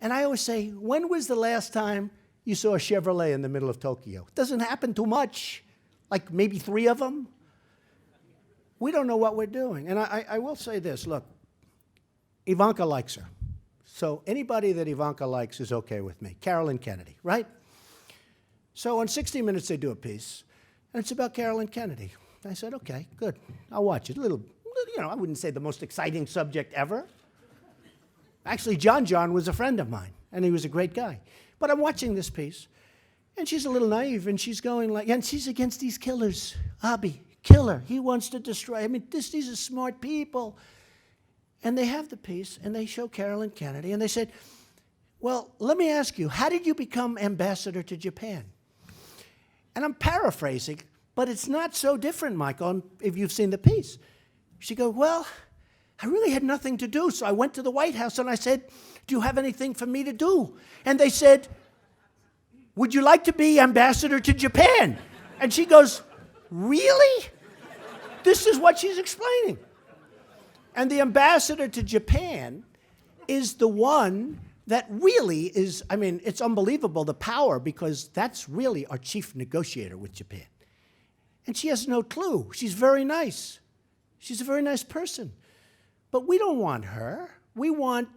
And I always say, when was the last time you saw a Chevrolet in the middle of Tokyo? It doesn't happen too much, like maybe 3 of them. We don't know what we're doing. And I will say this, look, Ivanka likes her. So anybody that Ivanka likes is okay with me. Carolyn Kennedy, right? So on 60 Minutes, they do a piece, and it's about Carolyn Kennedy. I said, okay, good. I'll watch it. A little, I wouldn't say the most exciting subject ever. Actually, John was a friend of mine, and he was a great guy. But I'm watching this piece, and she's a little naive, and she's going like, and she's against these killers. Abiy, killer. He wants to destroy. I mean, these are smart people. And they have the piece, and they show Carolyn Kennedy, and they said, well, let me ask you, how did you become ambassador to Japan? And I'm paraphrasing, but it's not so different, Michael, if you've seen the piece. She goes, well, I really had nothing to do, so I went to the White House, and I said, do you have anything for me to do? And they said, would you like to be ambassador to Japan? And she goes, really? This is what she's explaining. And the ambassador to Japan is the one that really is, I mean, it's unbelievable, the power, because that's really our chief negotiator with Japan. And she has no clue. She's very nice. She's a very nice person. But we don't want her. We want,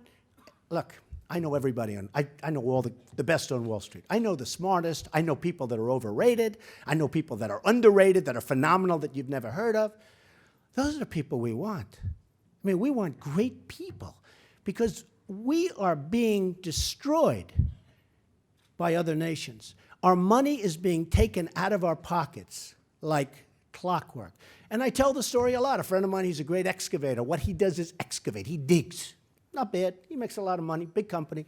look, I know everybody I know all the best on Wall Street. I know the smartest. I know people that are overrated. I know people that are underrated, that are phenomenal, that you've never heard of. Those are the people we want. I mean, we want great people because we are being destroyed by other nations. Our money is being taken out of our pockets like clockwork. And I tell the story a lot. A friend of mine, he's a great excavator. What he does is excavate. He digs. Not bad. He makes a lot of money, big company.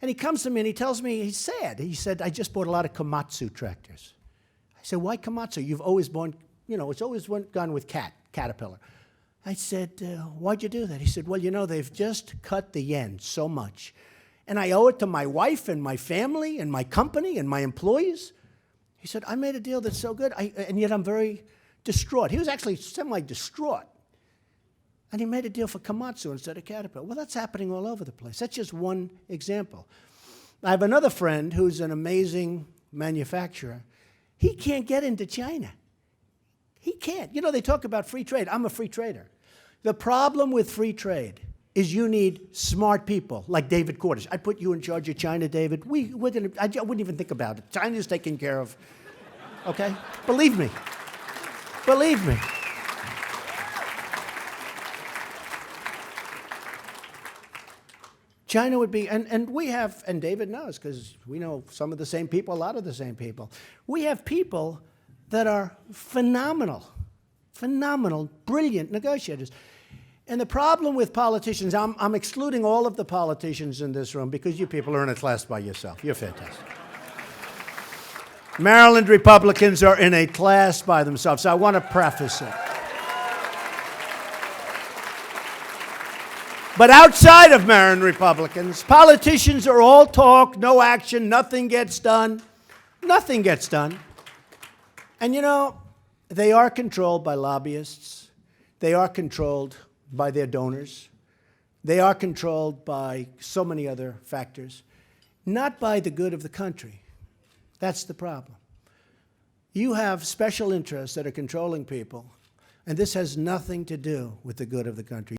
And he comes to me and he tells me, he's sad. He said, I just bought a lot of Komatsu tractors. I said, why Komatsu? You've always bought, it's always gone with Caterpillar. I said, why'd you do that? He said, well, they've just cut the yen so much. And I owe it to my wife and my family and my company and my employees. He said, I made a deal that's so good, and yet I'm very distraught. He was actually semi-distraught. And he made a deal for Komatsu instead of Caterpillar. Well, that's happening all over the place. That's just one example. I have another friend who's an amazing manufacturer. He can't get into China. He can't. They talk about free trade. I'm a free trader. The problem with free trade is you need smart people like David Cordish. I'd put you in charge of China, David. I wouldn't even think about it. China's taken care of. Okay? Believe me. Believe me. China would be, and we have, and David knows, because we know some of the same people, a lot of the same people. We have people that are phenomenal, brilliant negotiators. And the problem with politicians, I'm excluding all of the politicians in this room because you people are in a class by yourself. You're fantastic. Maryland Republicans are in a class by themselves, so I want to preface it. But outside of Maryland Republicans, politicians are all talk, no action, nothing gets done. Nothing gets done. And they are controlled by lobbyists. They are controlled by their donors. They are controlled by so many other factors, not by the good of the country. That's the problem. You have special interests that are controlling people, and this has nothing to do with the good of the country.